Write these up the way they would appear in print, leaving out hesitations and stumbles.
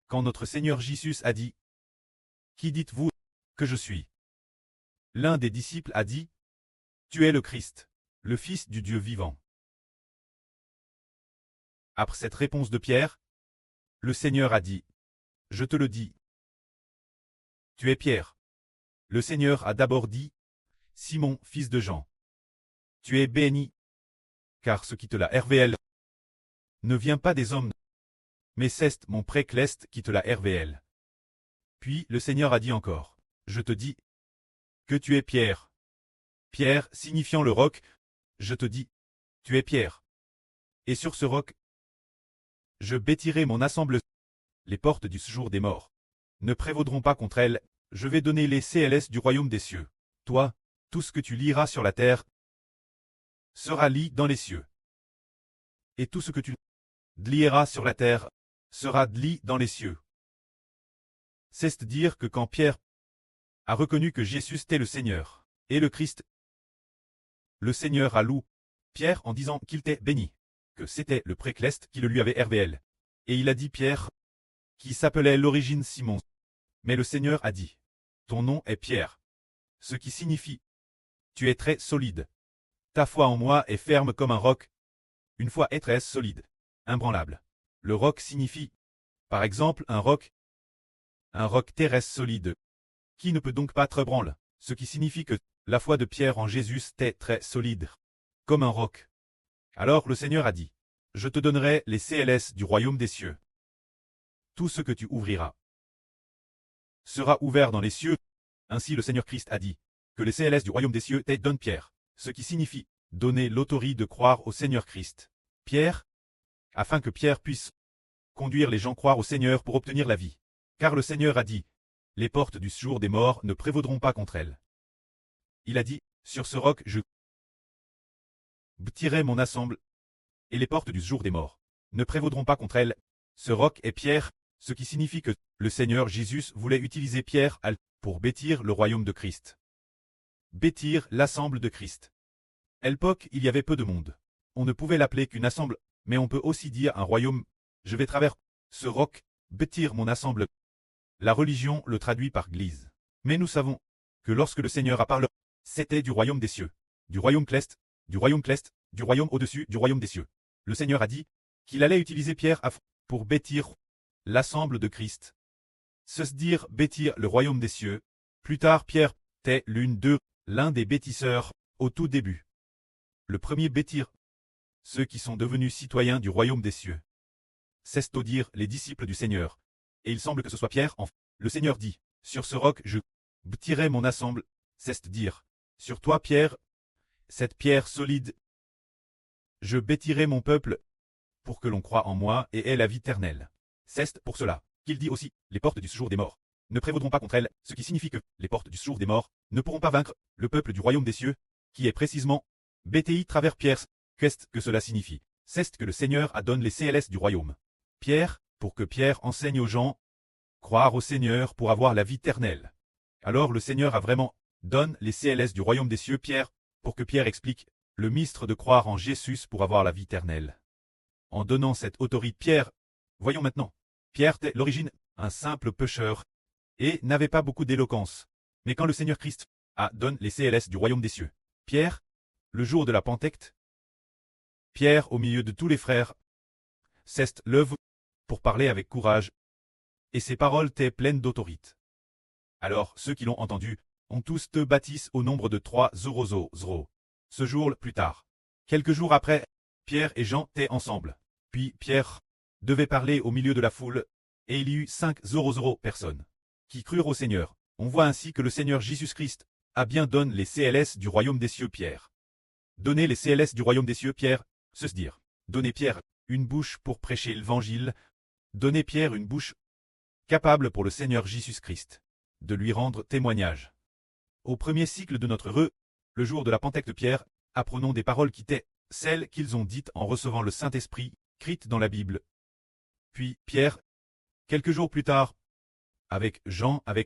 quand notre Seigneur Jésus a dit « Qui dites-vous que je suis ?» L'un des disciples a dit « Tu es le Christ, le Fils du Dieu vivant. » Après cette réponse de Pierre, le Seigneur a dit « Je te le dis, tu es Pierre. » Le Seigneur a d'abord dit « Simon, fils de Jean, tu es béni, car ce qui te l'a révélé ne vient pas des hommes, mais c'est mon Précleste qui te l'a révélé. » Puis le Seigneur a dit encore « Je te dis que tu es Pierre. » Pierre signifiant le roc, je te dis, tu es Pierre. Et sur ce roc, je bâtirai mon assemblée. Les portes du séjour des morts ne prévaudront pas contre elle. Je vais donner les CLS du royaume des cieux. Toi, tout ce que tu liras sur la terre sera lié dans les cieux. Et tout ce que tu lieras sur la terre sera lié dans les cieux. C'est-à-dire que quand Pierre a reconnu que Jésus était le Seigneur et le Christ, le Seigneur a loué Pierre en disant qu'il était béni, que c'était le Précleste qui le lui avait révélé. Et il a dit Pierre, qui s'appelait l'origine Simon. Mais le Seigneur a dit, ton nom est Pierre, ce qui signifie, tu es très solide. Ta foi en moi est ferme comme un roc. Une foi est très solide, imbranlable. Le roc signifie, par exemple, un roc terrestre solide, qui ne peut donc pas être ébranlé, ce qui signifie que la foi de Pierre en Jésus était très solide, comme un roc. Alors le Seigneur a dit, je te donnerai les CLS du royaume des cieux. Tout ce que tu ouvriras sera ouvert dans les cieux. Ainsi le Seigneur Christ a dit, que les CLS du royaume des cieux te donnent Pierre, ce qui signifie donner l'autorité de croire au Seigneur Christ. Pierre, afin que Pierre puisse conduire les gens croire au Seigneur pour obtenir la vie. Car le Seigneur a dit, les portes du séjour des morts ne prévaudront pas contre elles. Il a dit, sur ce roc je bâtirai mon assemblée, et les portes du séjour des morts ne prévaudront pas contre elles. Ce roc est Pierre, ce qui signifie que le Seigneur Jésus voulait utiliser Pierre pour bâtir le royaume de Christ. Bâtir l'assemblée de Christ. À l'époque, il y avait peu de monde. On ne pouvait l'appeler qu'une assemblée, mais on peut aussi dire un royaume. Je vais travers ce roc, bâtir mon assemblée. La religion le traduit par Église. Mais nous savons que lorsque le Seigneur a parlé, c'était du royaume des cieux, du royaume céleste, du royaume céleste, du royaume au-dessus du royaume des cieux. Le Seigneur a dit qu'il allait utiliser Pierre pour bâtir l'assemblée de Christ. C'est-à-dire bâtir le royaume des cieux. Plus tard, Pierre était l'un des bâtisseurs au tout début. Le premier bâtir ceux qui sont devenus citoyens du royaume des cieux. C'est-à-dire les disciples du Seigneur. Et il semble que ce soit Pierre. Le Seigneur dit, sur ce roc je bâtirai mon assemblée, c'est-à-dire, sur toi Pierre, cette pierre solide, je bâtirai mon peuple, pour que l'on croie en moi et ait la vie éternelle. C'est pour cela qu'il dit aussi, les portes du séjour des morts ne prévaudront pas contre elles, ce qui signifie que les portes du séjour des morts ne pourront pas vaincre le peuple du royaume des cieux, qui est précisément bâti travers Pierre. Qu'est-ce que cela signifie? C'est que le Seigneur a donné les CLS du royaume. Pierre, pour que Pierre enseigne aux gens, croire au Seigneur pour avoir la vie éternelle. Alors le Seigneur a vraiment donné les CLS du royaume des cieux Pierre, pour que Pierre explique le mystère de croire en Jésus pour avoir la vie éternelle. En donnant cette autorité Pierre, voyons maintenant, Pierre était l'origine, un simple pécheur, et n'avait pas beaucoup d'éloquence. Mais quand le Seigneur Christ a donné les CLS du royaume des cieux, Pierre, le jour de la Pentecôte, Pierre au milieu de tous les frères, cesse l'œuvre pour parler avec courage, et ses paroles étaient pleines d'autorité. Alors ceux qui l'ont entendu ont tous te baptisé au nombre de 300. Ce jour plus tard, quelques jours après, Pierre et Jean étaient ensemble. Puis Pierre devait parler au milieu de la foule, et il y eut 500 personnes qui crurent au Seigneur. On voit ainsi que le Seigneur Jésus-Christ a bien donné les CLS du royaume des cieux Pierre. Donner les CLS du royaume des cieux Pierre, c'est dire, donner Pierre une bouche pour prêcher l'évangile, donner Pierre une bouche capable pour le Seigneur Jésus-Christ de lui rendre témoignage. Au premier cycle de notre le jour de la Pentecôte Pierre, apprenons des paroles qui étaient celles qu'ils ont dites en recevant le Saint-Esprit, écrites dans la Bible. Puis Pierre, quelques jours plus tard, avec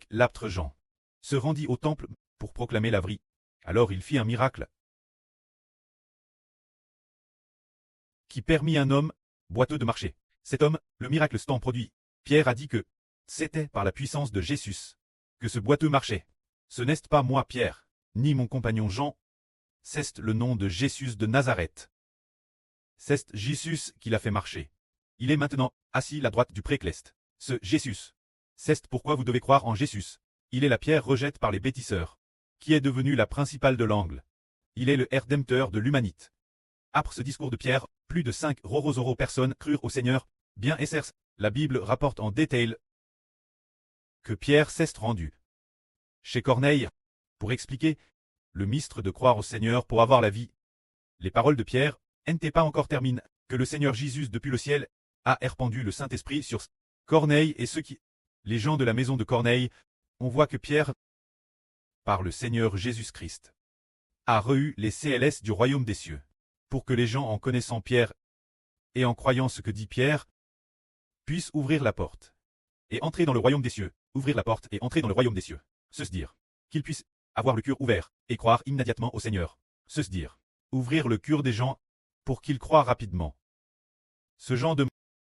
l'apôtre Jean, se rendit au temple pour proclamer la vie. Alors il fit un miracle qui permit à un homme boiteux de marcher. Cet homme, le miracle s'étant produit, Pierre a dit que c'était par la puissance de Jésus que ce boiteux marchait. Ce n'est pas moi Pierre, ni mon compagnon Jean, c'est le nom de Jésus de Nazareth. C'est Jésus qui l'a fait marcher. Il est maintenant assis à la droite du précleste. Ce Jésus. C'est pourquoi vous devez croire en Jésus. Il est la pierre rejette par les bâtisseurs, qui est devenue la principale de l'angle. Il est le rédempteur de l'humanité. Après ce discours de Pierre, plus de 5 personnes crurent au Seigneur. Bien Essers, la Bible rapporte en détail que Pierre s'est rendu chez Corneille pour expliquer le mystre de croire au Seigneur pour avoir la vie. Les paroles de Pierre n'étaient pas encore terminées, que le Seigneur Jésus depuis le ciel a répandu le Saint-Esprit sur Corneille et ceux qui, les gens de la maison de Corneille, on voit que Pierre, par le Seigneur Jésus-Christ, a reçu les CLS du royaume des cieux, pour que les gens en connaissant Pierre et en croyant ce que dit Pierre, puissent ouvrir la porte et entrer dans le royaume des cieux, ouvrir la porte et entrer dans le royaume des cieux, se dire, qu'ils puissent avoir le cœur ouvert et croire immédiatement au Seigneur, se dire, ouvrir le cœur des gens pour qu'ils croient rapidement. Ce genre de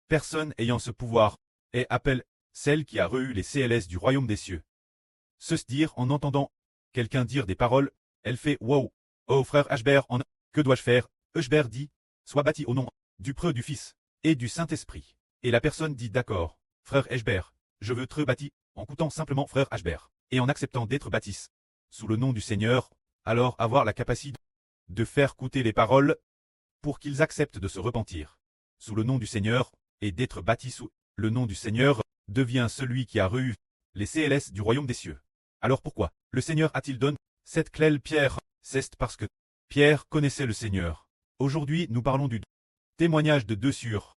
personne ayant ce pouvoir est appelle celle qui a reçu les CLS du royaume des cieux. Se dire en entendant quelqu'un dire des paroles, elle fait wow, oh frère Ashbert, que dois-je faire? Ashbert dit, sois bâti au nom du Preux du Fils et du Saint-Esprit. Et la personne dit d'accord, frère Ashbert, je veux être bâti, en coûtant simplement frère Ashbert, et en acceptant d'être bâti sous le nom du Seigneur, alors avoir la capacité de faire coûter les paroles pour qu'ils acceptent de se repentir sous le nom du Seigneur, et d'être bâti sous le nom du Seigneur, devient celui qui a reçu les CLS du royaume des cieux. Alors pourquoi le Seigneur a-t-il donné cette clé Pierre? C'est parce que Pierre connaissait le Seigneur. Aujourd'hui, nous parlons du témoignage de deux sur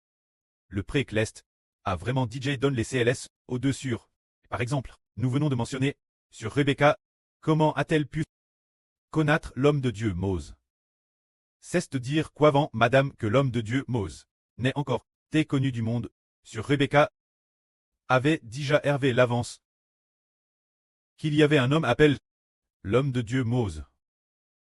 le précleste a vraiment DJ donne les CLS aux deux sur. Par exemple, nous venons de mentionner sur Rebecca, comment a-t-elle pu connaître l'homme de Dieu Mose? C'est de dire qu'avant madame que l'homme de Dieu Mose n'est encore été connu du monde, sur Rebecca avait déjà hervé l'avance qu'il y avait un homme appelé l'homme de Dieu Mose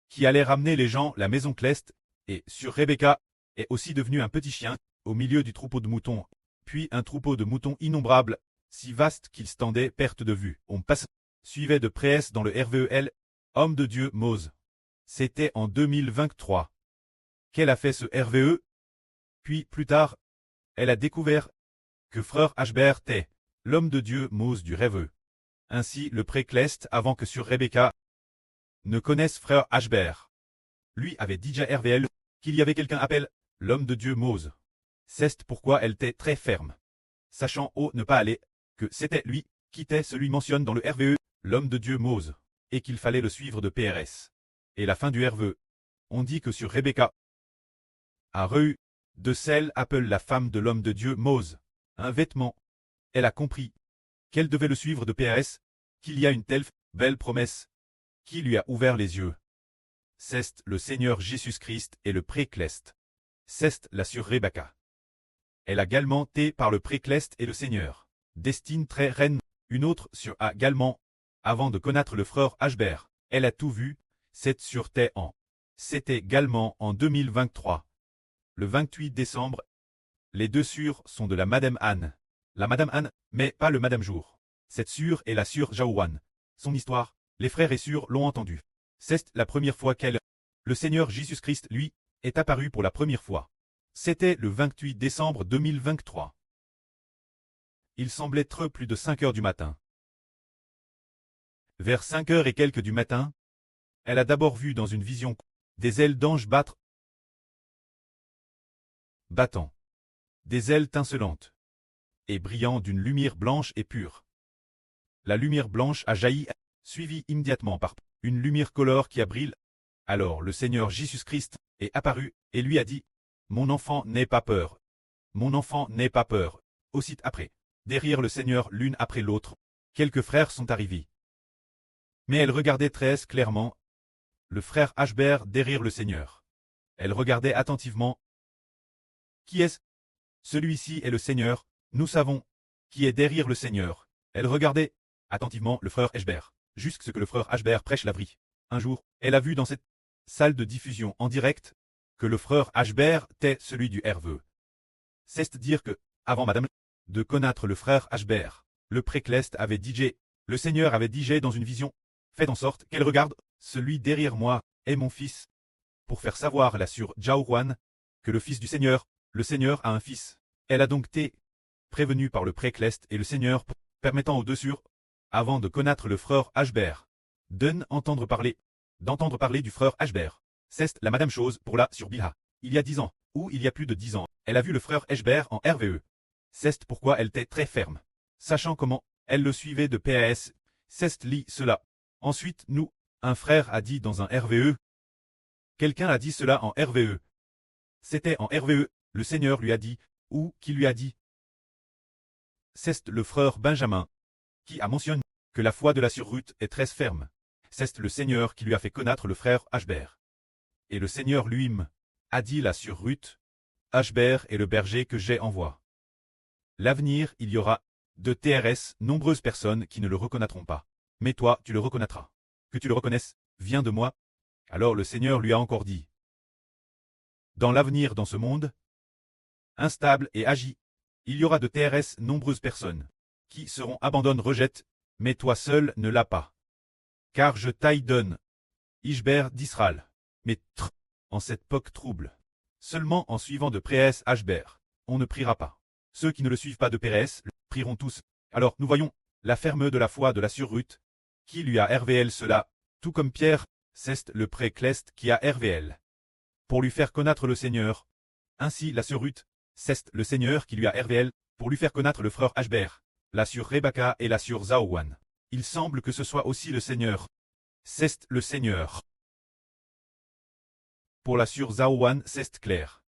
qui allait ramener les gens la maison Cleste, et sur Rebecca est aussi devenu un petit chien au milieu du troupeau de moutons, puis un troupeau de moutons innombrables, si vaste qu'il se tendait perte de vue. On passe, suivait de près dans le RVEL, homme de Dieu Mose. C'était en 2023 qu'elle a fait ce RVE, puis plus tard, elle a découvert que frère Ashbert était l'homme de Dieu Mose du rêveux. Ainsi le précleste avant que sur Rebecca ne connaisse frère Ashbert. Lui avait dit à RVL qu'il y avait quelqu'un appelé l'homme de Dieu Mose. C'est pourquoi elle était très ferme, sachant au ne pas aller, que c'était lui qui était celui mentionne dans le RVE, l'homme de Dieu Mose, et qu'il fallait le suivre de PRS. Et la fin du RVE, on dit que sur Rebecca a reçu de celle appelle la femme de l'homme de Dieu Mose, un vêtement. Elle a compris qu'elle devait le suivre de PRS, qu'il y a une telle belle promesse qui lui a ouvert les yeux. C'est le Seigneur Jésus-Christ et le précleste. C'est la sur Rebecca. Elle a également été par le précleste et le Seigneur. Destine très reine, une autre sur a également, avant de connaître le frère Ashbert. Elle a tout vu, cette sur en. C'était également en 2023. Le 28 décembre. Les deux sûrs sont de la Madame Anne. La Madame Anne, mais pas le Madame Jour. Cette sûre est la sûre Jaouane. Son histoire, les frères et sûrs l'ont entendu. C'est la première fois le Seigneur Jésus-Christ, lui, est apparu pour la première fois. C'était le 28 décembre 2023. Il semblait être plus de 5 heures du matin. Vers 5 heures et quelques du matin, elle a d'abord vu dans une vision des ailes d'ange battant, des ailes tincelantes et brillant d'une lumière blanche et pure. La lumière blanche a jailli, suivie immédiatement par une lumière colore qui a brillé. Alors le Seigneur Jésus-Christ est apparu et lui a dit, « Mon enfant, n'aie pas peur. Mon enfant, n'aie pas peur. » Aussitôt après, derrière le Seigneur l'une après l'autre, quelques frères sont arrivés. Mais elle regardait très clairement le frère Ashbert derrière le Seigneur. Elle regardait attentivement. Qui est-ce? Celui-ci est le Seigneur, nous savons qui est derrière le Seigneur. Elle regardait attentivement le frère Ashbert, jusqu'à ce que le frère Ashbert prêche la vraie. Un jour, elle a vu dans cette salle de diffusion en direct que le frère Ashbert était celui du RVE. C'est dire que, avant Madame de connaître le frère Ashbert. Le précleste avait dit, le Seigneur avait dit dans une vision, faites en sorte qu'elle regarde, celui derrière moi est mon fils, pour faire savoir là sur Jaouwan, que le fils du Seigneur, le Seigneur a un fils. Elle a donc été prévenue par le précleste et le Seigneur, permettant aux deux sur, avant de connaître le frère Ashbert, d'entendre parler du frère Ashbert. C'est la madame chose pour la sur Bilha. Il y a 10 ans, ou il y a plus de 10 ans, elle a vu le frère Ashbert en RVE. C'est pourquoi elle était très ferme. Sachant comment, elle le suivait de PAS, c'est lit cela. Ensuite, nous, un frère a dit dans un RVE. Quelqu'un a dit cela en RVE. C'était en RVE, le Seigneur lui a dit, ou qui lui a dit. C'est le frère Benjamin, qui a mentionné que la foi de la sur Ruth est très ferme. C'est le Seigneur qui lui a fait connaître le frère Ashbert. Et le Seigneur lui-même a dit là sur Ruth, Ashbert est le berger que j'ai envoie. L'avenir, il y aura de TRS nombreuses personnes qui ne le reconnaîtront pas. Mais toi, tu le reconnaîtras. Que tu le reconnaisses, viens de moi. Alors le Seigneur lui a encore dit. Dans l'avenir dans ce monde, instable et agi, il y aura de TRS nombreuses personnes, qui seront abandonnent rejettent, mais toi seul ne l'as pas. Car je t'aille donne, Ishbert d'Israël, mais en cette époque trouble. Seulement en suivant de près Ashbert, on ne priera pas. Ceux qui ne le suivent pas de Pérès, le prieront tous. Alors nous voyons, la ferme de la foi de la sur Ruth, qui lui a RVL cela, tout comme Pierre, c'est le précleste qui a RVL. Pour lui faire connaître le Seigneur. Ainsi la sur Ruth, c'est le Seigneur qui lui a RVL, pour lui faire connaître le frère Ashbert, la sur Rebecca et la sur Zaouan. Il semble que ce soit aussi le Seigneur. C'est le Seigneur. Pour la sur Zaouan, c'est clair.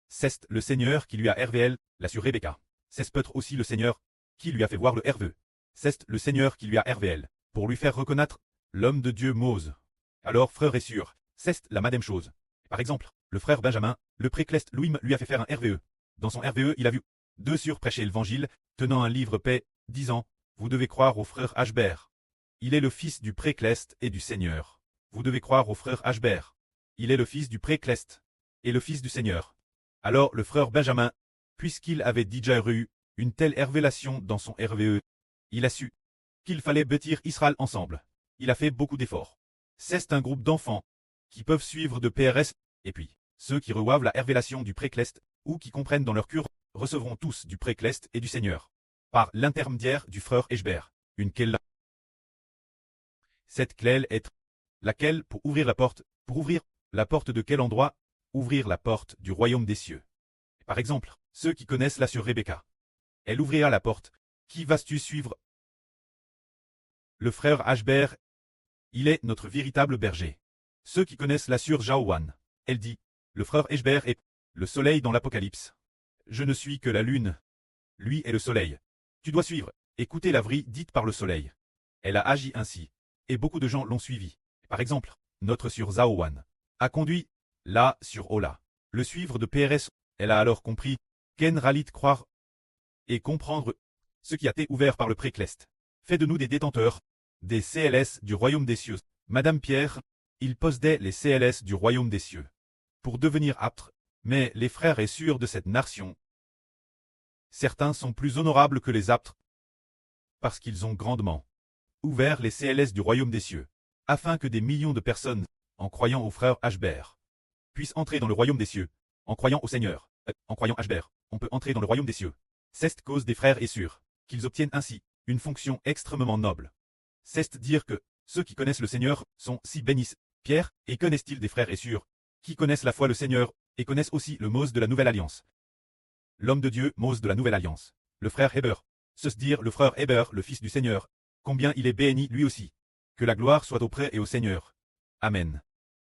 C'est le Seigneur qui lui a RVL, la sur Rebecca. C'est peut-être aussi le Seigneur qui lui a fait voir le RVE. C'est le Seigneur qui lui a RVL, pour lui faire reconnaître l'homme de Dieu Mose. Alors frère est sûr, c'est la même chose. Par exemple, le frère Benjamin, le précleste Louim lui a fait faire un RVE. Dans son RVE, il a vu deux sur prêcher l'évangile, tenant un livre paix, disant, vous devez croire au frère Ashbert. Il est le fils du précleste et du Seigneur. Vous devez croire au frère Ashbert. Il est le fils du précleste et le fils du Seigneur. Alors le frère Benjamin, puisqu'il avait déjà eu une telle révélation dans son RVE, il a su qu'il fallait bâtir Israël ensemble. Il a fait beaucoup d'efforts. C'est un groupe d'enfants qui peuvent suivre de PRS, et puis, ceux qui reçoivent la révélation du précleste, ou qui comprennent dans leur cœur, recevront tous du précleste et du Seigneur. Par l'intermédiaire du frère Ashbert, une clé. Cette clé est laquelle pour ouvrir la porte de quel endroit? Ouvrir la porte du royaume des cieux. Par exemple, ceux qui connaissent la sur Rebecca. Elle ouvrira la porte. Qui vas-tu suivre? Le frère Ashbert, il est notre véritable berger. Ceux qui connaissent la sur Jaouan, elle dit, le frère Ashbert est le soleil dans l'Apocalypse. Je ne suis que la lune. Lui est le soleil. Tu dois suivre, écouter la vraie dite par le soleil. Elle a agi ainsi, et beaucoup de gens l'ont suivi. Par exemple, notre sur Zaouan a conduit, là sur Ola, le suivre de PRS. Elle a alors compris, Ken Ralit croire et comprendre ce qui a été ouvert par le précleste. Fait de nous des détenteurs, des CLS du royaume des cieux. Madame Pierre, il possédait les CLS du royaume des cieux. Pour devenir aptes, mais les frères et sœurs de cette nation, certains sont plus honorables que les aptes, parce qu'ils ont grandement ouvert les CLS du royaume des cieux, afin que des millions de personnes, en croyant au frère Ashbert, puissent entrer dans le royaume des cieux, en croyant au Seigneur, en croyant Ashbert, on peut entrer dans le royaume des cieux. C'est cause des frères et sœurs, qu'ils obtiennent ainsi une fonction extrêmement noble. C'est dire que ceux qui connaissent le Seigneur sont si bénis. Pierre, et connaissent-ils des frères et sœurs qui connaissent la foi le Seigneur, et connaissent aussi le Mose de la Nouvelle Alliance. L'homme de Dieu, Mose de la Nouvelle Alliance. Le frère Héber. Se dire le frère Héber, le fils du Seigneur. Combien il est béni lui aussi. Que la gloire soit auprès et au Seigneur. Amen.